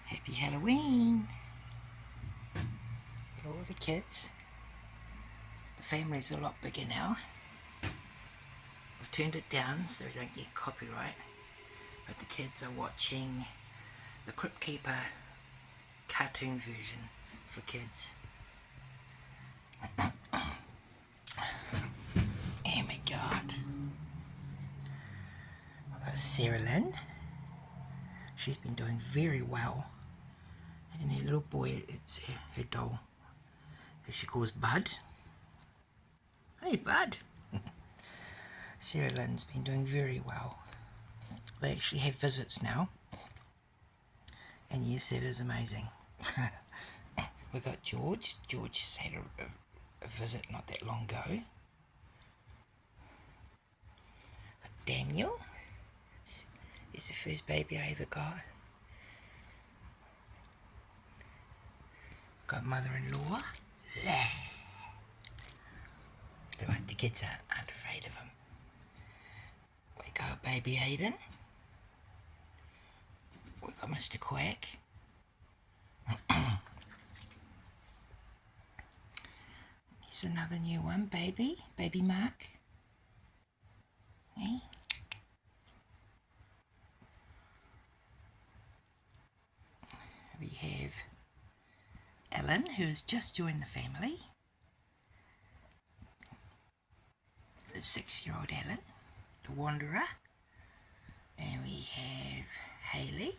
Happy Halloween! Got all the kids. The family's a lot bigger now. I've turned it down so we don't get copyright. But the kids are watching the Crypt Keeper cartoon version for kids. Oh my god. I've got Sarah Lynn. She's been doing very well. And her little boy, it's her doll, who she calls Bud. Hey Bud! Sarah Lynn's been doing very well. They actually have visits now. And yes, that is amazing. We've got George. George has had a visit not that long ago. Got Daniel. He's the first baby I ever got. Got mother-in-law. The kids aren't afraid of him. We got baby Aiden. We got Mr. Quack. Here's another new one, baby Mark. Hey. We have Ellen, who's just joined the family. The 6-year-old Ellen, the wanderer. And we have Haley.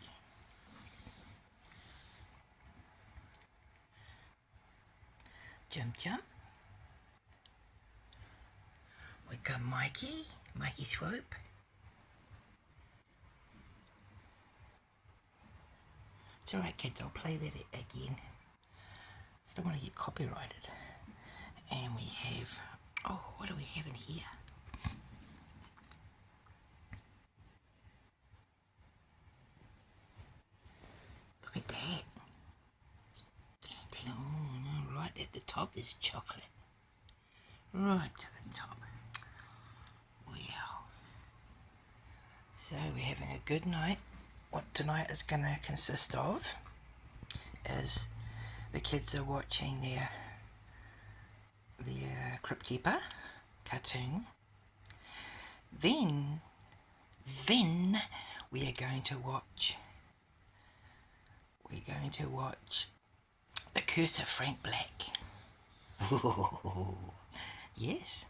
Jum Jum. We got Mikey Swope. It's alright kids, I'll play that again. Just don't want to get copyrighted. And we have, oh, what do we have in here? Look at that. Oh, right at the top is chocolate. Right to the top. Wow. So we're having a good night. What tonight is going to consist of is the kids are watching their Crypt Keeper cartoon. Then we are going to watch The Curse of Frank Black. Yes.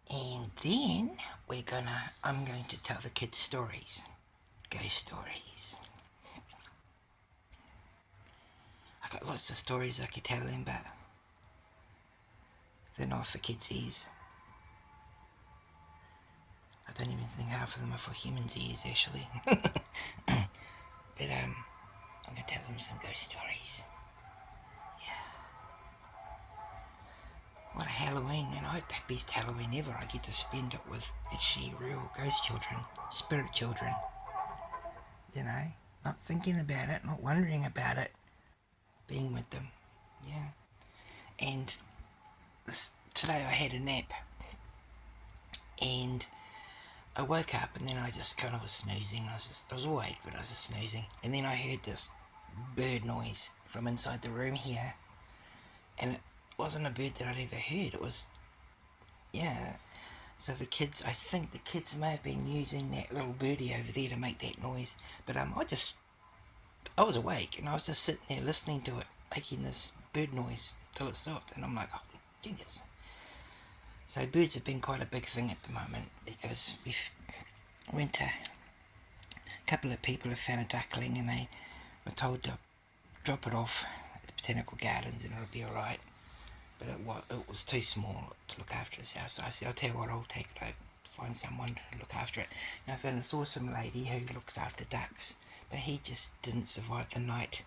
And then I'm going to tell the kids stories. Ghost stories. I got lots of stories I could tell them, but they're not for kids' ears. I don't even think half of them are for humans' ears, actually. But I'm going to tell them some ghost stories. Yeah. What a Halloween, and I hope the best Halloween ever. I get to spend it with actually real ghost children, spirit children. You know, not thinking about it, not wondering about it, being with them. Yeah. And today I had a nap, and I woke up and then I just kind of was snoozing. I was awake, but I was just snoozing. And then I heard this bird noise from inside the room here. And it wasn't a bird that I'd ever heard. It was, yeah. So I think the kids may have been using that little birdie over there to make that noise. But I was awake and I was just sitting there listening to it, making this bird noise till it stopped. And I'm like, holy Jesus. So birds have been quite a big thing at the moment because a couple of people have found a duckling and they were told to drop it off at the botanical gardens and it'll be alright. But it was too small to look after itself, so I said, I'll tell you what, I'll take it out, find someone to look after it. And I found this awesome lady who looks after ducks, but he just didn't survive the night.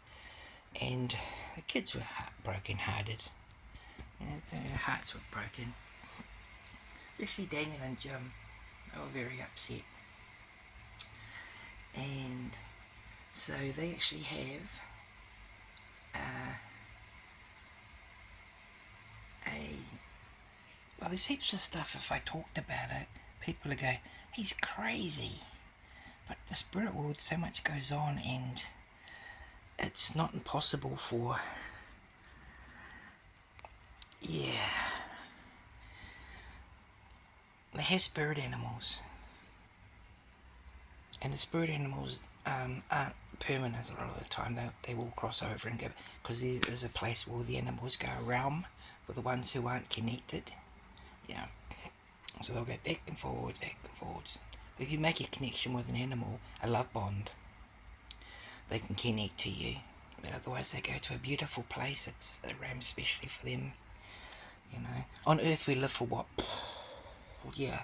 And the kids were broken-hearted. You know, their hearts were broken. Especially Daniel and Jim, they were very upset. And so they actually have well, there's heaps of stuff, if I talked about it, people would go, he's crazy. But the spirit world, so much goes on, and it's not impossible for, yeah, they have spirit animals, and the spirit animals aren't permanent a lot of the time. They will cross over and go, because there is a place where the animals go around for the ones who aren't connected. Yeah, so they'll go back and forwards, back and forwards. If you make a connection with an animal, a love bond, they can connect to you. But otherwise, they go to a beautiful place. It's around especially for them. You know, on Earth we live for what? Yeah,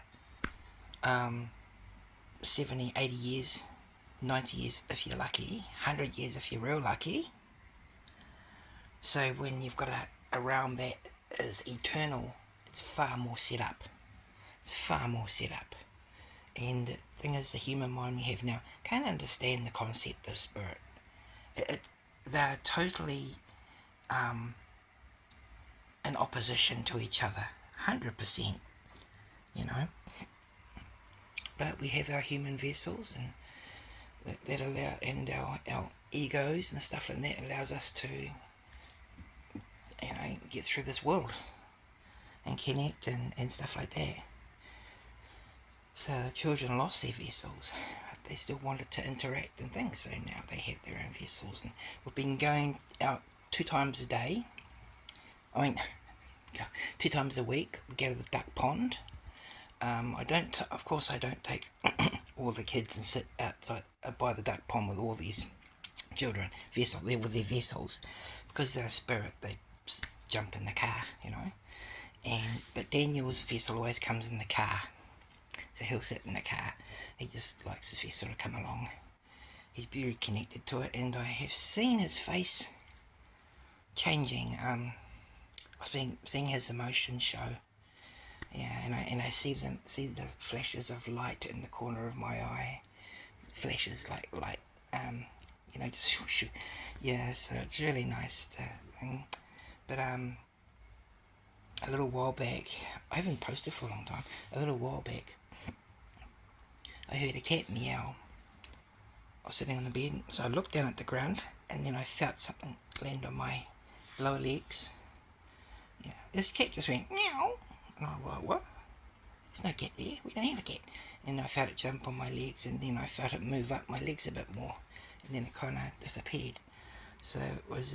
70, 80 years, 90 years if you're lucky, 100 years if you're real lucky. So when you've got a realm that is eternal, it's far more set up. It's far more set up. And the thing is, the human mind we have now can't understand the concept of spirit. They're totally in opposition to each other, 100%, you know. But we have our human vessels, and that allow, and our egos and stuff like that allows us to, get through this world and connect and stuff like that. So the children lost their vessels, but they still wanted to interact and things, so now they have their own vessels. And we've been going out 2 times a day. 2 times a week. We go to the duck pond. Of course I don't take all the kids and sit outside by the duck pond with all these children there with their vessels, because they're a spirit. They jump in the car, but Daniel's vessel always comes in the car, so he'll sit in the car. He just likes his vessel to come along. He's very connected to it, and I have seen his face changing. I've been seeing his emotions show. Yeah, and I see the flashes of light in the corner of my eye. Flashes like light, just yeah. So it's really nice thing. But a little while back, I haven't posted for a long time. A little while back, I heard a cat meow. I was sitting on the bed, so I looked down at the ground, and then I felt something land on my lower legs. Yeah, this cat just went meow. And I was like, what? There's no cat there. We don't have a cat. And I felt it jump on my legs, and then I felt it move up my legs a bit more, and then it kind of disappeared. So it was,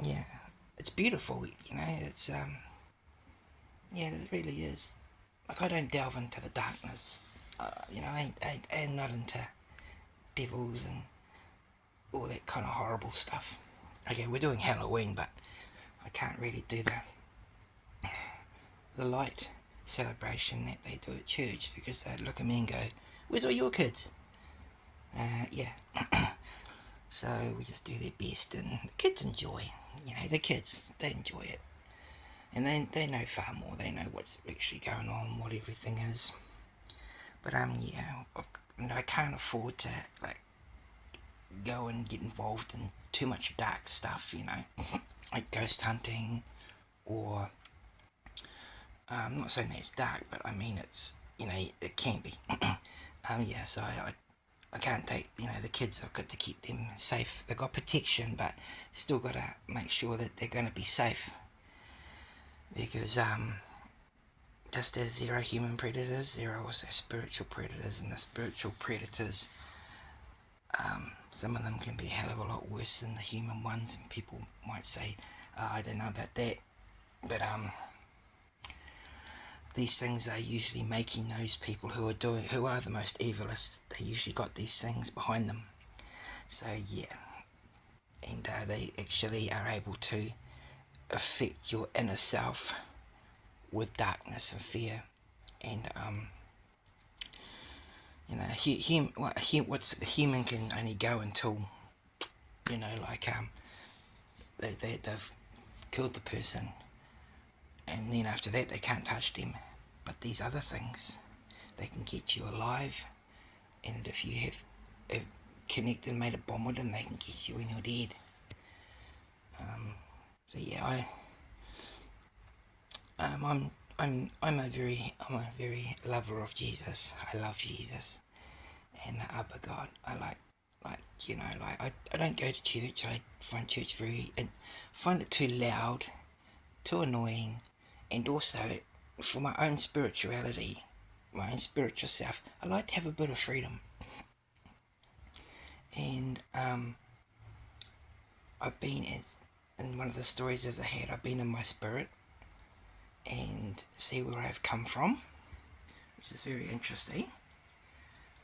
yeah, it's beautiful, it's, yeah, it really is. Like, I don't delve into the darkness, I'm not into devils and all that kind of horrible stuff. Okay, we're doing Halloween, but I can't really do the light celebration that they do at church, because they look at me and go, where's all your kids? Yeah. So we just do their best, and the kids enjoy. The kids, they enjoy it. And they know far more. They know what's actually going on, what everything is. But, yeah, I can't afford to, go and get involved in too much dark stuff, like ghost hunting, or, I'm not saying that it's dark, but I mean it's, it can be. Yeah, so I can't take, the kids. I've got to keep them safe. They've got protection, but still got to make sure that they're going to be safe. Because, just as there are human predators, there are also spiritual predators, and the spiritual predators, some of them can be a hell of a lot worse than the human ones, and people might say, oh, I don't know about that, but, these things are usually making those people who are the most evilest. They usually got these things behind them. So yeah, and they actually are able to affect your inner self with darkness and fear, and what's human can only go until they've killed the person, and then after that they can't touch them. But these other things, they can get you alive, and if you have connected and made a bond with them, they can get you when you're dead. So yeah, I'm I'm a very lover of Jesus. I love Jesus and Abba God. I don't go to church. I find church find it too loud, too annoying, and also for my own spirituality, my own spiritual self. I like to have a bit of freedom, and I've been as in one of the stories as I had. I've been in my spirit and see where I've come from, which is very interesting.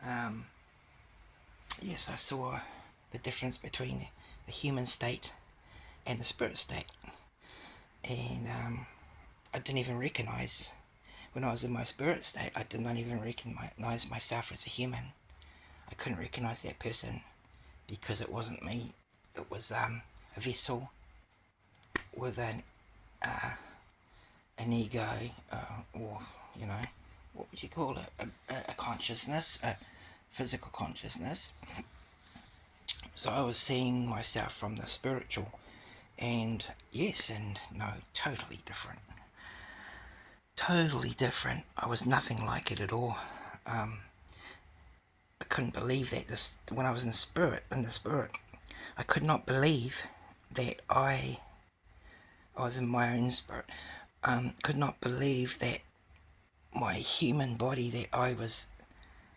Um, yes, I saw the difference between the human state and the spirit state, and I didn't even recognize when I was in my spirit state. I did not even recognize myself as a human. I couldn't recognize that person because it wasn't me. It was a vessel with an ego, or you know, what would you call it? A consciousness, a physical consciousness. So I was seeing myself from the spiritual, and yes and no, totally different. Totally different. I was nothing like it at all. I couldn't believe that this when I was in the spirit, I could not believe that I was in my own spirit. Could not believe that my human body that I was,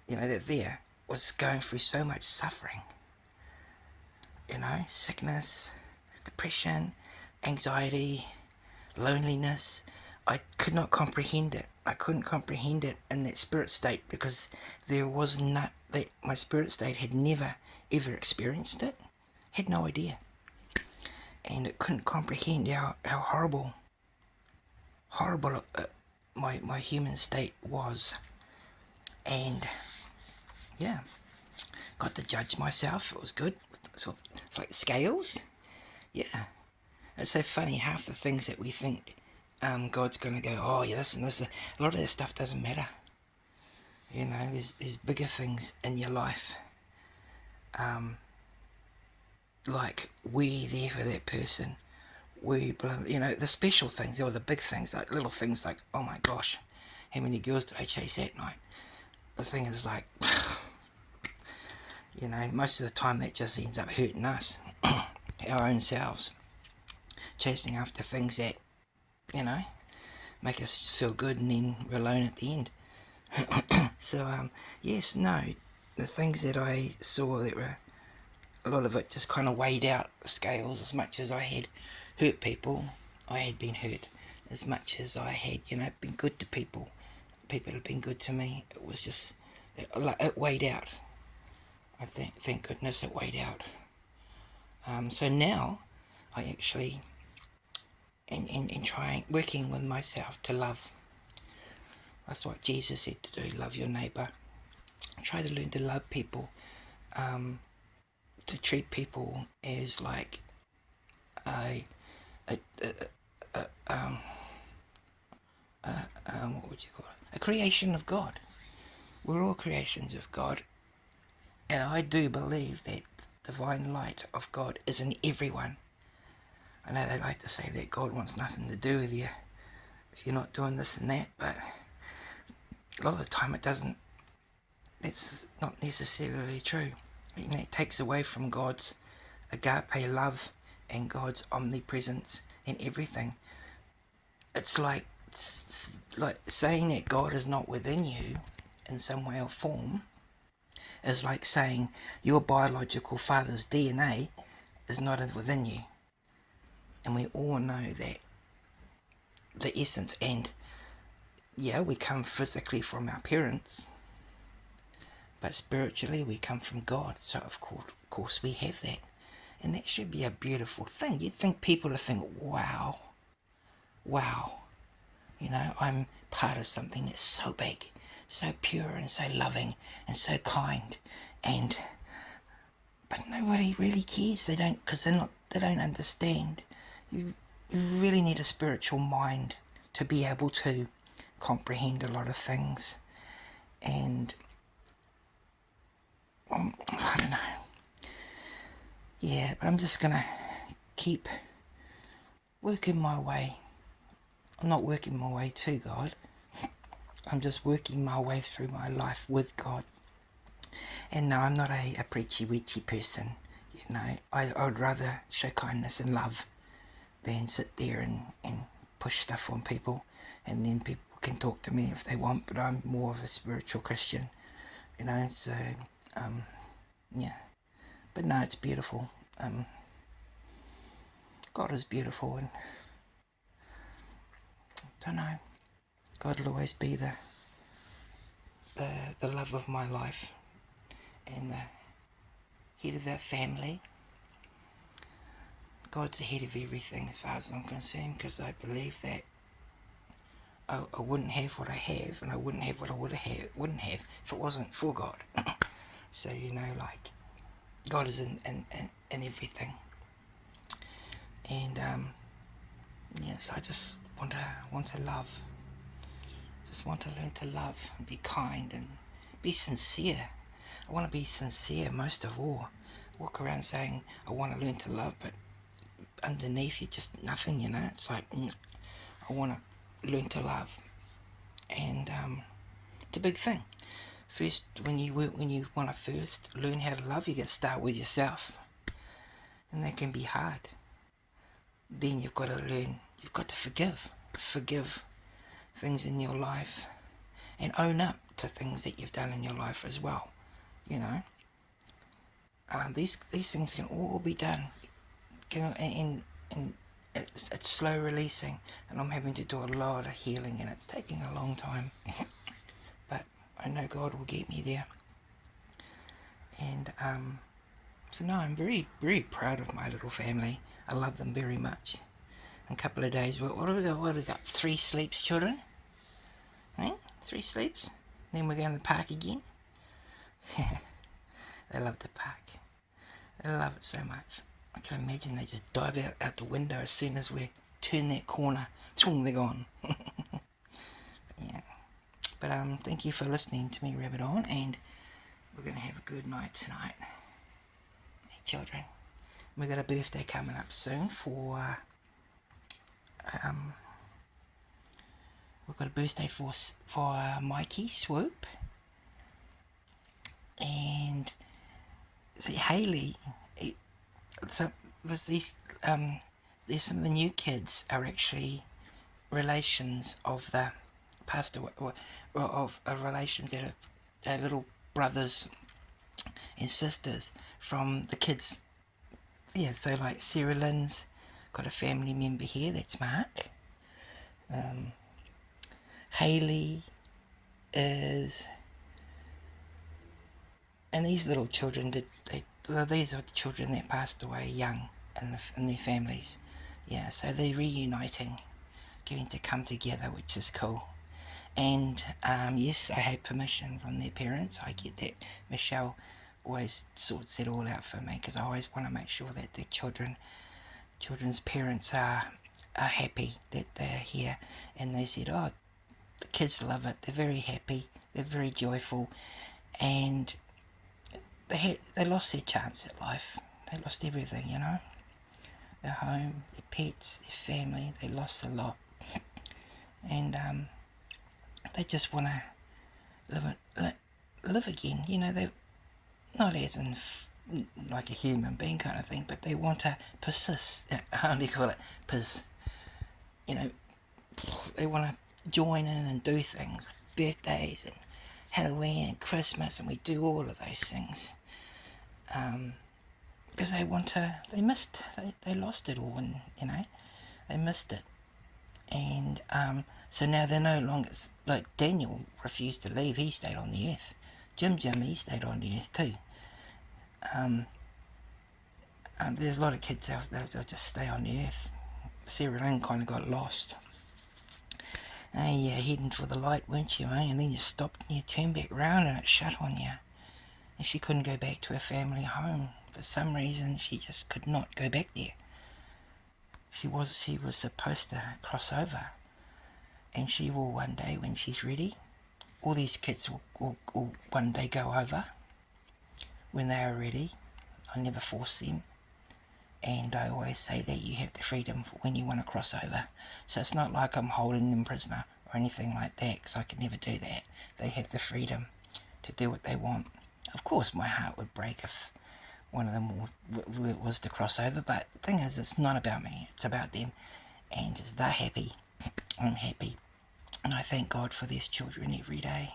that there was going through so much suffering. Sickness, depression, anxiety, loneliness. I could not comprehend it. I couldn't comprehend it in that spirit state because there was not that my spirit state had never ever experienced it. Had no idea, and it couldn't comprehend how horrible my human state was, and yeah, got to judge myself. It was good. So it's like scales. Yeah, it's so funny. Half the things that we think God's going to go, oh yeah, this and this. A lot of that stuff doesn't matter. There's bigger things in your life. Like we there for that person. The special things or the big things, like little things like, oh my gosh, how many girls did I chase that night? The thing is like, most of the time that just ends up hurting us, our own selves, chasing after things that, make us feel good and then we're alone at the end. So, yes, no, the things that I saw that were, a lot of it just kind of weighed out the scales. As much as I had hurt people, I had been hurt. As much as I had, been good to people, people had been good to me. It was just, it weighed out. I thank goodness it weighed out. So now, I actually, in trying, working with myself to love. That's what Jesus said to do, love your neighbour. Try to learn to love people, to treat people as like a what would you call it? A creation of God. We're all creations of God, and I do believe that divine light of God is in everyone. I know they like to say that God wants nothing to do with you if you're not doing this and that, but a lot of the time it doesn't. That's not necessarily true. It takes away from God's agape love and God's omnipresence in everything. It's like saying that God is not within you in some way or form is like saying your biological father's DNA is not within you. And we all know that the essence, and yeah, we come physically from our parents, but spiritually we come from God. So of course we have that. And that should be a beautiful thing. You'd think people would think, wow, I'm part of something that's so big, so pure and so loving and so kind. But nobody really cares. They don't, because they don't understand. You really need a spiritual mind to be able to comprehend a lot of things. And I don't know. Yeah, but I'm just gonna keep working my way I'm not working my way to God. I'm just working my way through my life with God. And no, I'm not a preachy-weechy person. You know, I would rather show kindness and love than sit there and push stuff on people. And then people can talk to me if they want, but I'm more of a spiritual Christian. You know, so, yeah. But no, it's beautiful. God is beautiful, and I don't know. God will always be the love of my life and the head of our family. God's the head of everything as far as I'm concerned, because I believe that I wouldn't have what I have, and I wouldn't have what I wouldn't have if it wasn't for God. So, you know, like, God is in everything. And yes, I just want to love. Just want to learn to love and be kind and be sincere. I want to be sincere most of all. Walk around saying I want to learn to love, but underneath you just nothing, you know. It's like I want to learn to love, and it's a big thing. First, when you want to first learn how to love, you got to start with yourself, and that can be hard. Then you've got to learn. You've got to forgive things in your life, and own up to things that you've done in your life as well. You know, these things can all be done, and it's slow releasing, and I'm having to do a lot of healing, and it's taking a long time. But I know God will get me there. And so no, I'm very, very proud of my little family. I love them very much. In a couple of days, what have we got? What have we got? 3 sleeps, children? Eh? 3 sleeps? Then we're going to the park again. They love the park. They love it so much. I can imagine they just dive out the window as soon as we turn that corner. Swing, they're gone. Yeah. But thank you for listening to me rabbit on, and we're going to have a good night tonight. Hey, children. We've got a birthday coming up soon for we've got a birthday for Mikey Swoop, and see Haley. So there's some of the new kids are actually relations of the passed away, of relations that are little brothers and sisters from the kids. Yeah, so like Sarah Lynn's got a family member here, that's Mark. Haley is, and these little children these are the children that passed away young in their families. Yeah, so they're reuniting, getting to come together, which is cool. And yes, I had permission from their parents. I get that. Michelle always sorts it all out for me, because I always want to make sure that the children's parents are happy that they're here. And they said, oh, the kids love it. They're very happy. They're very joyful. And they lost their chance at life. They lost everything, you know. Their home, their pets, their family. They lost a lot. And they just want to live again. You know, they not as in like a human being kind of thing, but they want to persist. How do you call it? You know, they want to join in and do things like birthdays and Halloween and Christmas, and we do all of those things because they want to. They lost it all, and you know, they missed it, and so now they're no longer like Daniel refused to leave. He stayed on the earth. Jim, he stayed on the earth too. There's a lot of kids they'll just stay on the earth. Sarah Lynn kind of got lost. You heading for the light, weren't you, eh? And then you stopped and you turned back round and it shut on you. And she couldn't go back to her family home. For some reason, she just could not go back there. She was supposed to cross over. And she will one day, when she's ready, all these kids will one day go over when they are ready. I never force them. and I always say that you have the freedom when you want to cross over. So it's not like I'm holding them prisoner or anything like that, because I could never do that. They have the freedom to do what they want. Of course, my heart would break if one of them was to cross over, but the thing is, it's not about me, it's about them. And if they're happy, I'm happy. And I thank God for these children every day.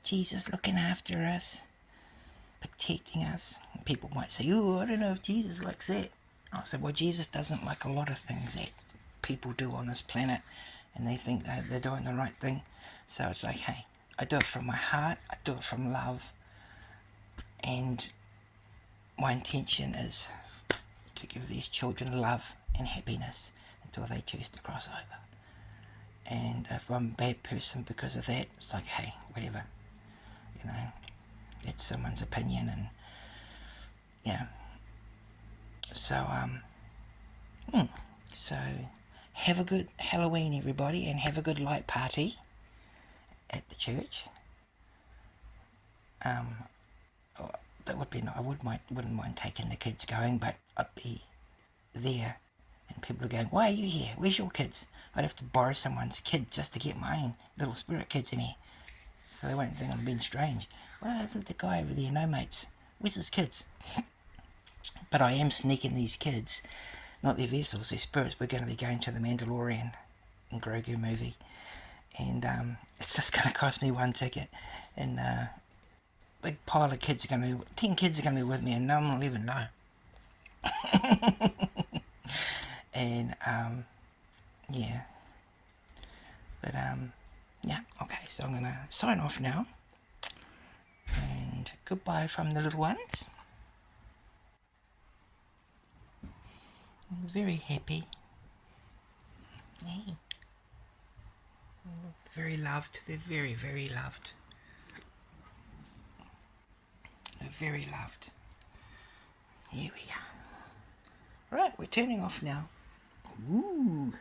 Jesus looking after us, protecting us. People might say, oh, I don't know if Jesus likes that. I said, well, Jesus doesn't like a lot of things that people do on this planet, and they think that they're doing the right thing. So it's like, hey, I do it from my heart, I do it from love, and my intention is to give these children love and happiness until they choose to cross over. And if I'm a bad person because of that, it's like, hey, whatever, you know, it's someone's opinion. And yeah, so so have a good Halloween, everybody, and have a good light party at the church. That would be nice. I wouldn't mind taking the kids going, but I'd be there and people are going, why are you here? Where's your kids? I'd have to borrow someone's kid just to get my own little spirit kids in here, so they won't think I'm being strange. Well, look at the guy over there, no mates. Where's his kids? But I am sneaking these kids, not their vessels, their spirits. We're going to be going to the Mandalorian and Grogu movie, and it's just going to cost me one ticket, and big pile of kids are going to be, 10 kids are going to be with me, and no one will even know. And yeah, but yeah, okay, so I'm going to sign off now, and goodbye from the little ones. I'm very happy. Hey. Very loved. They're very, very loved. They're very loved. Here we are. Right, we're turning off now. Ooh.